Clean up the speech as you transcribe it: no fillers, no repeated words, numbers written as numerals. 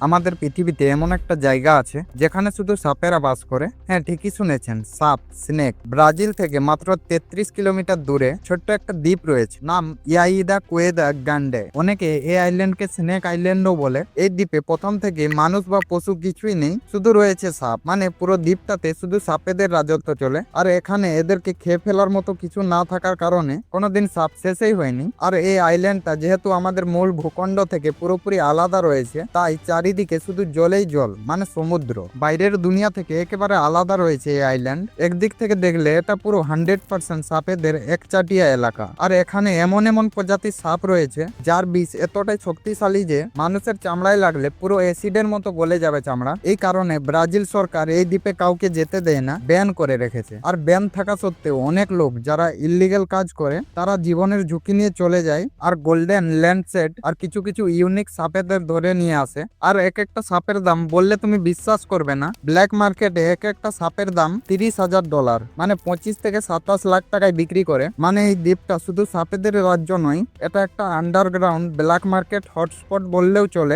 আমাদের পৃথিবীতে এমন একটা জায়গা আছে যেখানে শুধু সাপেরা বাস করে। হ্যাঁ, ঠিকই শুনেছেন, সাপ, স্নেক। ব্রাজিল থেকে মাত্র 33 কিলোমিটার দূরে ছোট্ট একটা দ্বীপ রয়েছে, নাম ইয়াইদা কুয়েদা গান্ডে। অনেকে এই আইল্যান্ডকে স্নেক আইল্যান্ডও বলে। এই দ্বীপে প্রথম থেকে মানুষ বা পশু কিছুই নেই, শুধু রয়েছে সাপ। মানে পুরো দ্বীপটাতে শুধু সাপেদের রাজত্ব চলে। আর এখানে এদেরকে খেয়ে ফেলার মতো কিছু না থাকার কারণে কোনোদিন সাপ শেষই হয়নি। আর এই আইল্যান্ডটা যেহেতু আমাদের মূল ভূখণ্ড থেকে পুরোপুরি আলাদা রয়েছে, তাই চারিদিকে শুধু জলেই জল, মানে সমুদ্র। বাইরের দুনিয়া থেকে একেবারে আলাদা রয়েছে এই আইল্যান্ড। একদিক থেকে দেখলে এটা পুরো 100% সাপেদের একচাটিয়া এলাকা। আর এখানে এমন এমন প্রজাতির সাপ রয়েছে যার বিষ এতটাই শক্তিশালী যে মানুষের চামড়ায় লাগলে পুরো অ্যাসিডের মতো গলে যাবে চামড়া। এই কারণে ব্রাজিল সরকার এই দ্বীপে কাউকে যেতে দেয় না, ব্যান করে রেখেছে। আর ব্যান থাকা সত্ত্বেও অনেক লোক যারা ইল্লিগেল কাজ করে তারা জীবনের ঝুঁকি নিয়ে চলে যায় আর গোল্ডেন ল্যান্ডসেট আর কিছু কিছু ইউনিক সাপেদের ধরে নিয়ে আসে। আর এক একটা সাপের দাম বললে তুমি বিশ্বাস করবে না, ব্ল্যাক মার্কেটে এক একটা সাপের দাম $30,000, মানে 25 থেকে 27 লাখ টাকায় বিক্রি করে। মানে এই দ্বীপটা শুধু সাপেদের রাজ্য নয়, এটা একটা আন্ডারগ্রাউন্ড ব্ল্যাক মার্কেট হটস্পট বললেও চলে।